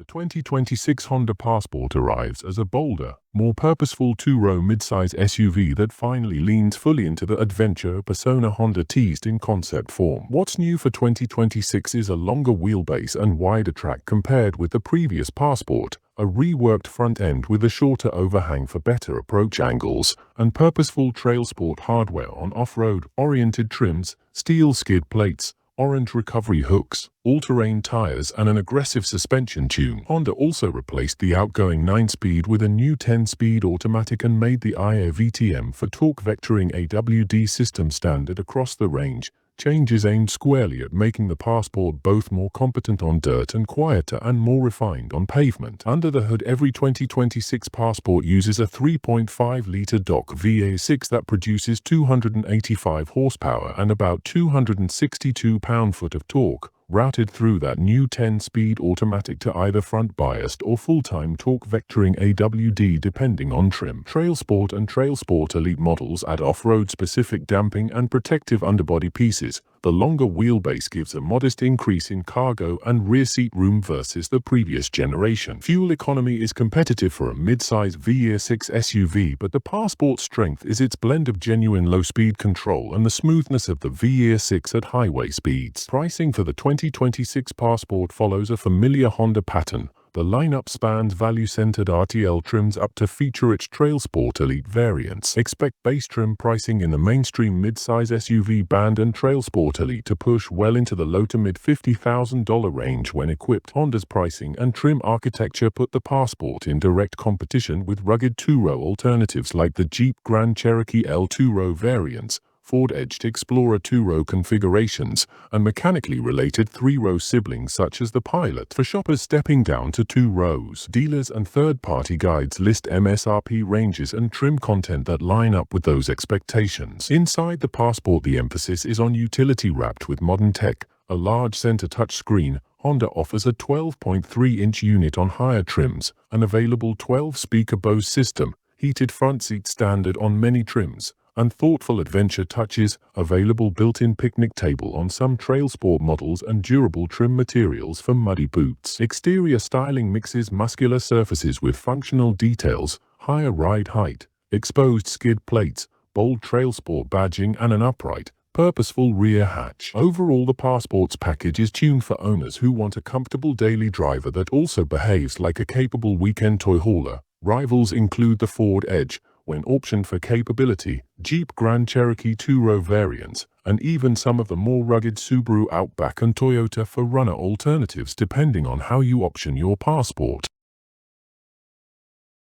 The 2026 Honda Passport arrives as a bolder, more purposeful two-row midsize SUV that finally leans fully into the adventure persona Honda teased in concept form. What's new for 2026 is a longer wheelbase and wider track compared with the previous Passport, a reworked front end with a shorter overhang for better approach angles, and purposeful trail sport hardware on off-road oriented trims, steel skid plates, orange recovery hooks, all-terrain tires, and an aggressive suspension tune. Honda also replaced the outgoing 9-speed with a new 10-speed automatic and made the IA VTM for torque vectoring AWD system standard across the range. Changes aimed squarely at making the Passport both more competent on dirt and quieter and more refined on pavement. Under the hood, every 2026 Passport uses a 3.5-liter DOC VA6 that produces 285 horsepower and about 262 pound-foot of torque, routed through that new 10-speed automatic to either front-biased or full-time torque vectoring AWD depending on trim. Trail Sport and Trail Sport Elite models add off-road specific damping and protective underbody pieces. The longer wheelbase gives a modest increase in cargo and rear seat room versus the previous generation. Fuel economy is competitive for a mid-size VA6 SUV, but the Passport's strength is its blend of genuine low-speed control and the smoothness of the VA6 at highway speeds. Pricing for the 2026 Passport follows a familiar Honda pattern. The lineup spans value-centered RTL trims up to feature-rich Trail Sport Elite variants. Expect base trim pricing in the mainstream mid-size SUV band and Trail Sport Elite to push well into the low to mid $50,000 range when equipped. Honda's pricing and trim architecture put the Passport in direct competition with rugged two-row alternatives like the Jeep Grand Cherokee L two-row variants, Ford Edge Explorer two-row configurations, and mechanically related three-row siblings such as the Pilot. For shoppers stepping down to two rows, dealers and third-party guides list MSRP ranges and trim content that line up with those expectations. Inside the Passport, the emphasis is on utility wrapped with modern tech. A large center touchscreen, Honda offers a 12.3-inch unit on higher trims, an available 12-speaker Bose system, heated front seat standard on many trims, and thoughtful adventure touches, available built-in picnic table on some Trail Sport models and durable trim materials for muddy boots. Exterior styling mixes muscular surfaces with functional details, higher ride height, exposed skid plates, bold Trail Sport badging, and an upright, purposeful rear hatch. Overall, the Passport's package is tuned for owners who want a comfortable daily driver that also behaves like a capable weekend toy hauler. Rivals include the Ford Edge, when optioned for capability, Jeep Grand Cherokee two-row variants, and even some of the more rugged Subaru Outback and Toyota 4Runner alternatives depending on how you option your Passport.